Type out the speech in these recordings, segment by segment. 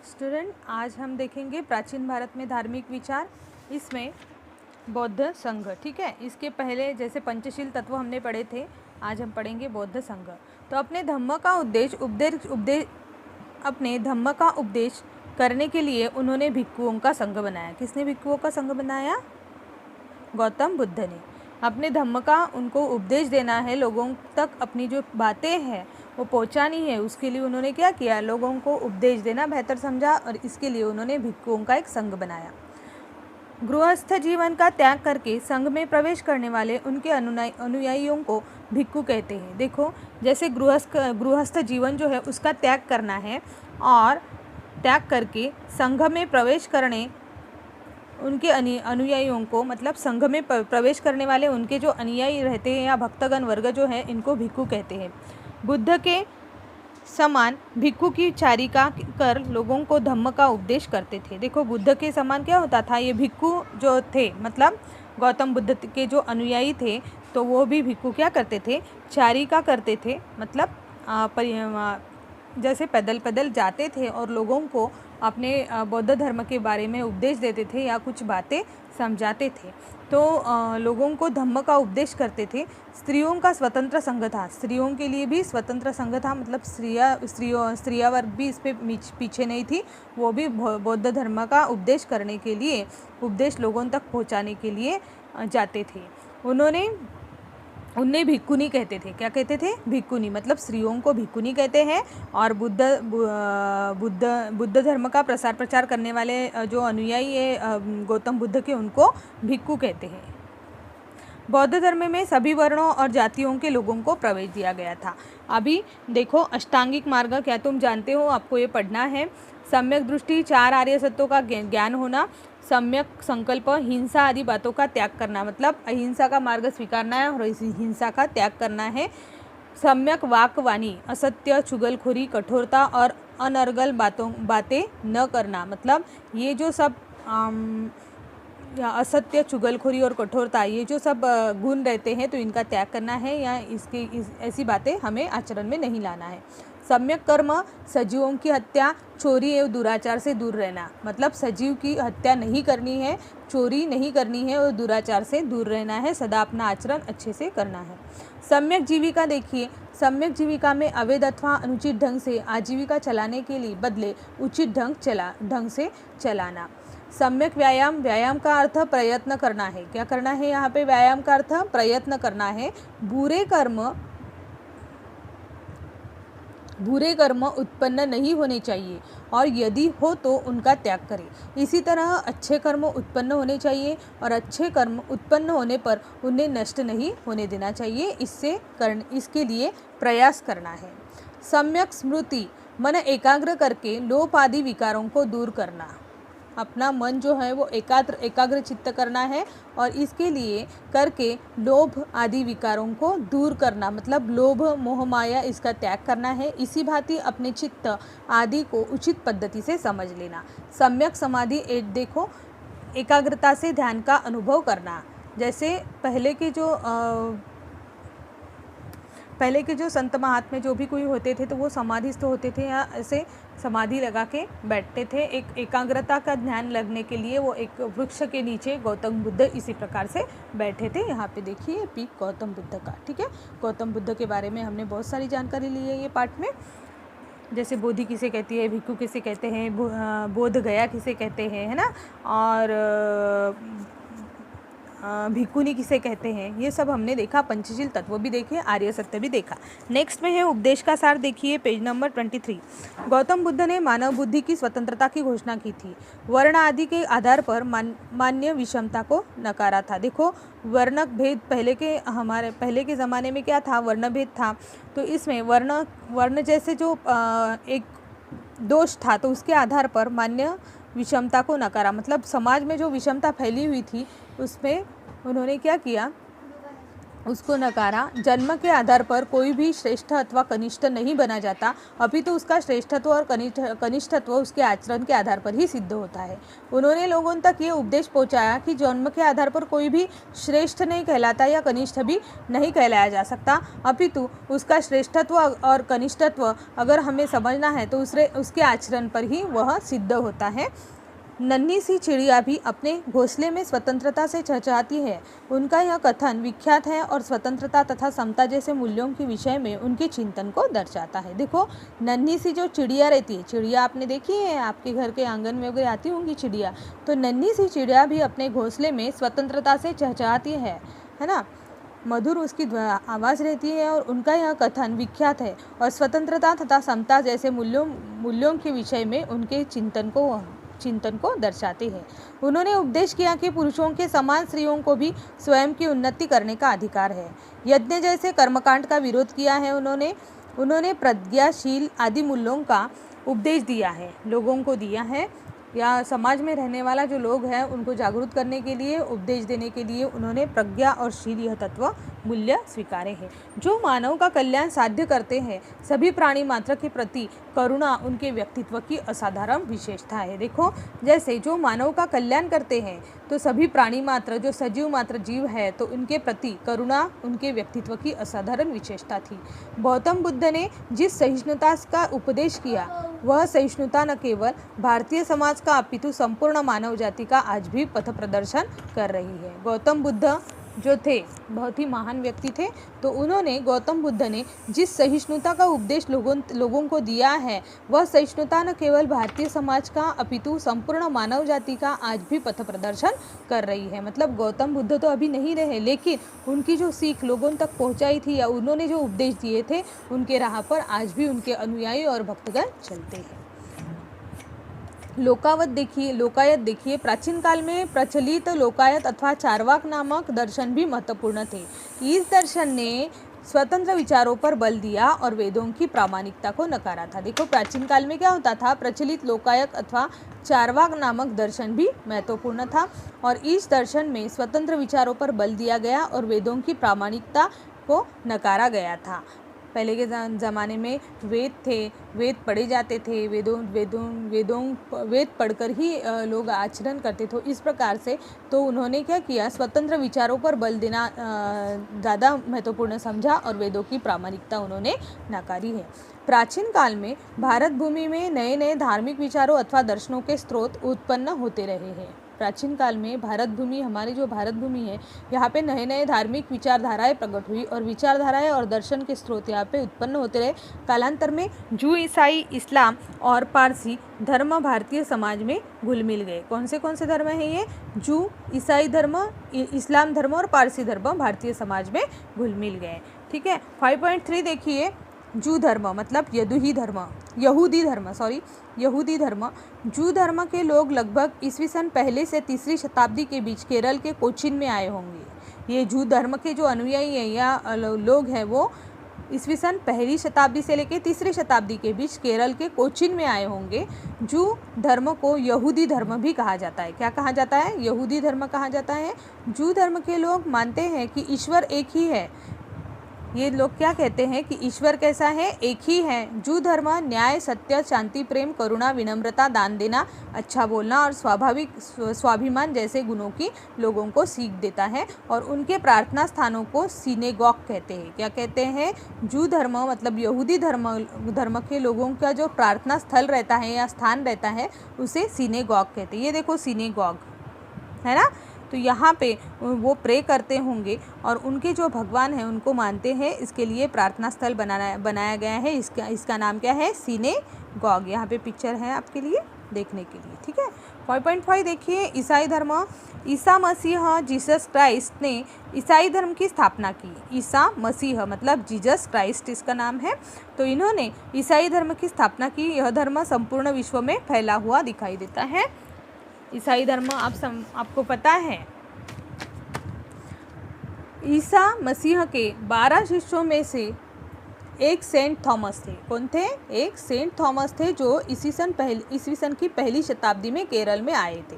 Student, आज हम देखेंगे प्राचीन भारत में धार्मिक विचार, इसमें बौद्ध संघ। ठीक है, इसके पहले जैसे पंचशील तत्व हमने पढ़े थे, आज हम पढ़ेंगे बौद्ध संघ। तो अपने धम्म का उपदेश करने के लिए उन्होंने भिक्षुओं का संघ बनाया। किसने भिक्षुओं का संघ बनाया? गौतम बुद्ध ने। अपने धम्म का उनको उपदेश देना है, लोगों तक अपनी जो बातें हैं वो पहुंचानी है, उसके लिए उन्होंने क्या किया? लोगों को उपदेश देना बेहतर समझा और इसके लिए उन्होंने भिक्षुओं का एक संघ बनाया। गृहस्थ जीवन का त्याग करके संघ में प्रवेश करने वाले उनके अनुयायियों को भिक्षु कहते हैं। देखो, जैसे गृहस्थ जीवन जो है उसका त्याग करना है और त्याग करके संघ में प्रवेश करने उनके अनुयायियों को, मतलब संघ में प्रवेश करने वाले उनके जो अनुयायी रहते हैं या भक्तगण वर्ग जो है, इनको भिक्षु कहते हैं। बुद्ध के समान भिक्षु की चारिका कर लोगों को धम्म का उपदेश करते थे। देखो, बुद्ध के समान क्या होता था? ये भिक्षु जो थे, मतलब गौतम बुद्ध के जो अनुयायी थे, तो वो भी भिक्षु क्या करते थे? चारिका करते थे, मतलब जैसे पैदल पैदल जाते थे और लोगों को अपने बौद्ध धर्म के बारे में उपदेश देते थे या कुछ बातें समझाते थे। तो लोगों को धम्म का उपदेश करते थे। स्त्रियों का स्वतंत्र संघ था, स्त्रियों के लिए भी स्वतंत्र संघ था, मतलब स्त्रियाँ वर्ग भी इस पे पीछे नहीं थी। वो भी बौद्ध धर्म का उपदेश करने के लिए, उपदेश लोगों तक पहुंचाने के लिए जाते थे। उन्हें भिक्षुनी कहते थे। क्या कहते थे? भिक्षुनी, मतलब स्त्रियों को भिक्षुनी कहते हैं। और बुद्ध धर्म का प्रचार करने वाले जो अनुयायी है गौतम बुद्ध के, उनको भिक्षु कहते हैं। बौद्ध धर्म में सभी वर्णों और जातियों के लोगों को प्रवेश दिया गया था। अभी देखो, अष्टांगिक मार्ग क्या तुम जानते हो? आपको ये पढ़ना है। सम्यक दृष्टि, 4 आर्य सत्यों का ज्ञान होना, सम्यक संकल्प, हिंसा आदि बातों का त्याग करना, मतलब अहिंसा का मार्ग स्वीकारना है और इस हिंसा का त्याग करना है। सम्यक वाक वाणी, असत्य, चुगलखोरी, कठोरता और अनर्गल बातें न करना, मतलब ये जो सब असत्य, चुगलखोरी और कठोरता, ये जो सब गुण रहते हैं, तो इनका त्याग करना है या ऐसी बातें हमें आचरण में नहीं लाना है। सम्यक कर्म, सजीवों की हत्या, चोरी एवं दुराचार से दूर रहना, मतलब सजीव की हत्या नहीं करनी है, चोरी नहीं करनी है और दुराचार से दूर रहना है, सदा अपना आचरण अच्छे से करना है। सम्यक जीविका, देखिए, सम्यक जीविका में अवैध अथवा अनुचित ढंग से आजीविका चलाने के लिए बदले उचित ढंग से चलाना। सम्यक व्यायाम, व्यायाम का अर्थ प्रयत्न करना है। क्या करना है यहाँ पे? व्यायाम का अर्थ प्रयत्न करना है। बुरे कर्म उत्पन्न नहीं होने चाहिए और यदि हो तो उनका त्याग करें। इसी तरह अच्छे कर्म उत्पन्न होने चाहिए और अच्छे कर्म उत्पन्न होने पर उन्हें नष्ट नहीं होने देना चाहिए। इसके लिए प्रयास करना है। सम्यक स्मृति, मन एकाग्र करके लोभ आदि विकारों को दूर करना, अपना मन जो है वो एकाग्र चित्त करना है और इसके लिए करके लोभ आदि विकारों को दूर करना, मतलब लोभ, मोह, माया, इसका त्याग करना है। इसी भांति अपने चित्त आदि को उचित पद्धति से समझ लेना। सम्यक समाधि, देखो, एकाग्रता से ध्यान का अनुभव करना। जैसे पहले के जो संत महात्मा जो भी कोई होते थे, तो वो समाधिस्थ होते थे या ऐसे समाधि लगा के बैठते थे। एक एकाग्रता का ध्यान लगने के लिए वो एक वृक्ष के नीचे गौतम बुद्ध इसी प्रकार से बैठे थे। यहाँ पे देखिए पीक गौतम बुद्ध का। ठीक है, गौतम बुद्ध के बारे में हमने बहुत सारी जानकारी ली है ये पाठ में। जैसे बोधि किसे कहती है, भिक्षु किसे कहते हैं, बोध गया किसे कहते हैं, है ना, और भिक्षुनी किसे कहते हैं, ये सब हमने देखा। पंचशील तत्व भी देखे, आर्य सत्य भी देखा। नेक्स्ट में है उपदेश का सार, देखिए पेज नंबर 23। गौतम बुद्ध ने मानव बुद्धि की स्वतंत्रता की घोषणा की थी। वर्ण आदि के आधार पर मान्य विषमता को नकारा था। देखो, वर्णक भेद पहले के ज़माने में क्या था? वर्ण भेद था। तो इसमें वर्ण जैसे जो एक दोष था, तो उसके आधार पर मान्य विषमता को नकारा, मतलब समाज में जो विषमता फैली हुई थी उसमें उन्होंने क्या किया? उसको नकारा। जन्म के आधार पर कोई भी श्रेष्ठ अथवा कनिष्ठ नहीं बना जाता, अपितु उसका श्रेष्ठत्व और कनिष्ठत्व उसके आचरण के आधार पर ही सिद्ध होता है। उन्होंने लोगों तक ये उपदेश पहुंचाया कि जन्म के आधार पर कोई भी श्रेष्ठ नहीं कहलाता या कनिष्ठ भी नहीं कहलाया जा सकता, अपितु उसका श्रेष्ठत्व और कनिष्ठत्व अगर हमें समझना है तो उसके आचरण पर ही वह सिद्ध होता है। नन्ही सी चिड़िया भी अपने घोंसले में स्वतंत्रता से चहचहाती है। उनका यह कथन विख्यात है और स्वतंत्रता तथा समता जैसे मूल्यों के विषय में उनके चिंतन को दर्शाता है। देखो, नन्ही सी जो चिड़िया रहती है, चिड़िया आपने देखी है, आपके घर के आंगन में वगैरह आती होंगी चिड़िया, तो नन्ही सी चिड़िया भी अपने घोंसले में स्वतंत्रता से चहचहाती है ना। मधुर उसकी आवाज़ रहती है और उनका यह कथन विख्यात है और स्वतंत्रता तथा समता जैसे मूल्यों के विषय में उनके चिंतन को दर्शाते हैं। उन्होंने उपदेश किया कि पुरुषों के समान स्त्रियों को भी स्वयं की उन्नति करने का अधिकार है। यज्ञ जैसे कर्मकांड का विरोध किया है उन्होंने प्रज्ञाशील आदि मूल्यों का उपदेश दिया है, लोगों को दिया है, या समाज में रहने वाला जो लोग हैं उनको जागरूक करने के लिए, उपदेश देने के लिए उन्होंने प्रज्ञा और शील यह तत्व मूल्य स्वीकारे हैं। जो मानव का कल्याण साध्य करते हैं, सभी प्राणी मात्र के प्रति करुणा उनके व्यक्तित्व की असाधारण विशेषता है। देखो, जैसे जो मानव का कल्याण करते हैं तो सभी प्राणी मात्र, जो सजीव मात्र जीव है, तो उनके प्रति करुणा उनके व्यक्तित्व की असाधारण विशेषता थी। गौतम बुद्ध ने जिस सहिष्णुता का उपदेश किया, वह सहिष्णुता न केवल भारतीय समाज का अपितु संपूर्ण मानव जाति का आज भी पथ प्रदर्शन कर रही है। गौतम बुद्ध जो थे बहुत ही महान व्यक्ति थे, तो गौतम बुद्ध ने जिस सहिष्णुता का उपदेश लोगों को दिया है, वह सहिष्णुता न केवल भारतीय समाज का अपितु संपूर्ण मानव जाति का आज भी पथ प्रदर्शन कर रही है। मतलब गौतम बुद्ध तो अभी नहीं रहे, लेकिन उनकी जो सीख लोगों तक पहुंचाई थी या उन्होंने जो उपदेश दिए थे, उनके राह पर आज भी उनके अनुयायी और भक्तगण चलते हैं। लोकायत देखिए, प्राचीन काल में प्रचलित लोकायत अथवा चारवाक नामक दर्शन भी महत्वपूर्ण थे। इस दर्शन ने स्वतंत्र विचारों पर बल दिया और वेदों की प्रामाणिकता को नकारा था। देखो, प्राचीन काल में क्या होता था, प्रचलित लोकायत अथवा चारवाक नामक दर्शन भी महत्वपूर्ण था और इस दर्शन में स्वतंत्र विचारों पर बल दिया गया और वेदों की प्रामाणिकता को नकारा गया था। पहले के ज़माने में वेद थे, वेद पढ़े जाते थे, वेद पढ़कर ही लोग आचरण करते थे। इस प्रकार से तो उन्होंने क्या किया, स्वतंत्र विचारों पर बल देना ज़्यादा महत्वपूर्ण समझा और वेदों की प्रामाणिकता उन्होंने नकारी है। प्राचीन काल में भारत भूमि में नए नए धार्मिक विचारों अथवा दर्शनों के स्रोत उत्पन्न होते रहे हैं। प्राचीन काल में भारत भूमि, हमारी जो भारत भूमि है, यहाँ पे नए नए धार्मिक विचारधाराएं प्रकट हुई और विचारधाराएं और दर्शन के स्रोत यहाँ पे उत्पन्न होते रहे। कालांतर में जू, ईसाई, इस्लाम और पारसी धर्म भारतीय समाज में घुल मिल गए। कौन से धर्म हैं ये? जू, ईसाई धर्म, इस्लाम धर्म और पारसी धर्म भारतीय समाज में घुल मिल गए। ठीक है। 5.3 देखिए, जू धर्म मतलब यहूदी धर्म। जू धर्म के लोग लगभग ईस्वीसन पहले से तीसरी शताब्दी के बीच केरल के कोचीन में आए होंगे। ये जू धर्म के जो अनुयायी हैं या लोग हैं, वो ईस्वीसन पहली शताब्दी से लेकर तीसरी शताब्दी के बीच केरल के कोचीन में आए होंगे। जू धर्म को यहूदी धर्म भी कहा जाता है। क्या कहा जाता है? यहूदी धर्म कहा जाता है। जू धर्म के लोग मानते हैं कि ईश्वर एक ही है। ये लोग क्या कहते हैं कि ईश्वर कैसा है? एक ही है। जू धर्म न्याय, सत्य, शांति, प्रेम, करुणा, विनम्रता, दान देना, अच्छा बोलना और स्वाभिमान जैसे गुणों की लोगों को सीख देता है और उनके प्रार्थना स्थानों को सिनेगॉग कहते हैं। क्या कहते हैं? जू धर्म मतलब यहूदी धर्म के लोगों का जो प्रार्थना स्थल रहता है या स्थान रहता है, उसे सिनेगॉग कहते हैं। ये देखो सिनेगॉग है ना, तो यहाँ पे वो प्रे करते होंगे और उनके जो भगवान हैं उनको मानते हैं। इसके लिए प्रार्थना स्थल बनाया गया है। इसका नाम क्या है? सिनेगॉग। यहाँ पे पिक्चर है आपके लिए देखने के लिए। ठीक है। 5.5 देखिए, ईसाई धर्म। ईसा मसीह जीसस क्राइस्ट ने ईसाई धर्म की स्थापना की। ईसा मसीह मतलब जीसस क्राइस्ट इसका नाम है। तो इन्होंने ईसाई धर्म की स्थापना की। यह धर्म संपूर्ण विश्व में फैला हुआ दिखाई देता है। ईसाई धर्म आपको पता है, ईसा मसीह के 12 शिष्यों में से एक सेंट थॉमस थे। कौन थे? एक सेंट थॉमस थे जो ईस्वीसन की पहली शताब्दी में केरल में आए थे।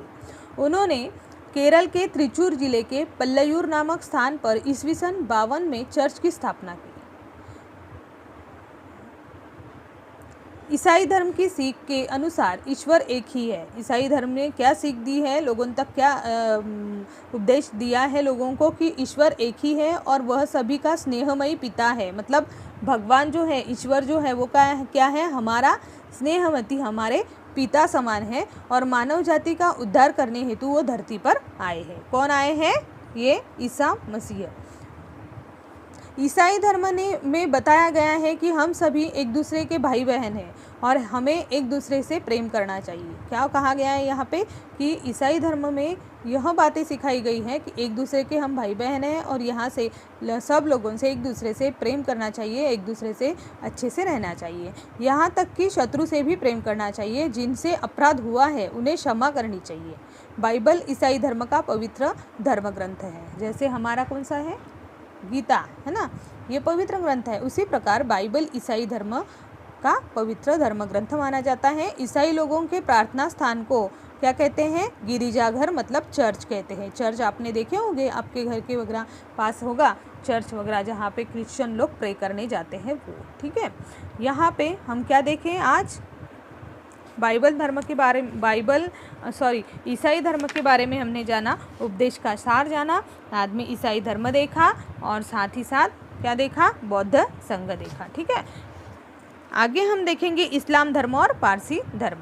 उन्होंने केरल के त्रिचूर जिले के पल्लयूर नामक स्थान पर ईस्वी सन 52 में चर्च की स्थापना की। ईसाई धर्म की सीख के अनुसार ईश्वर एक ही है। ईसाई धर्म ने क्या सीख दी है, लोगों तक क्या उपदेश दिया है लोगों को कि ईश्वर एक ही है और वह सभी का स्नेहमयी पिता है। मतलब भगवान जो है, ईश्वर जो है वो क्या है, हमारा स्नेहमती, हमारे पिता समान है और मानव जाति का उद्धार करने हेतु वो धरती पर आए हैं। कौन आए हैं? ये ईसा मसीह। ईसाई धर्म में बताया गया है कि हम सभी एक दूसरे के भाई बहन हैं और हमें एक दूसरे से प्रेम करना चाहिए। क्या कहा गया है यहाँ पे कि ईसाई धर्म में यह बातें सिखाई गई है कि एक दूसरे के हम भाई बहन हैं और यहाँ से सब लोगों से एक दूसरे से प्रेम करना चाहिए, एक दूसरे से अच्छे से रहना चाहिए, यहाँ तक कि शत्रु से भी प्रेम करना चाहिए। जिनसे अपराध हुआ है उन्हें क्षमा करनी चाहिए। बाइबल ईसाई धर्म का पवित्र धर्म ग्रंथ है। जैसे हमारा कौन सा है? गीता है ना, ये पवित्र ग्रंथ है। उसी प्रकार बाइबल ईसाई धर्म का पवित्र धर्म ग्रंथ माना जाता है। ईसाई लोगों के प्रार्थना स्थान को क्या कहते हैं? गिरिजाघर मतलब चर्च कहते हैं। चर्च आपने देखे होंगे, आपके घर के वगैरह पास होगा चर्च वगैरह जहाँ पे क्रिश्चियन लोग प्रे करने जाते हैं वो। ठीक है, यहाँ पे हम क्या देखें आज? बाइबल धर्म के बारे में ईसाई धर्म के बारे में हमने जाना, उपदेश का सार जाना, बाद में ईसाई धर्म देखा और साथ ही साथ क्या देखा? बौद्ध संघ देखा। ठीक है, आगे हम देखेंगे इस्लाम धर्म और पारसी धर्म।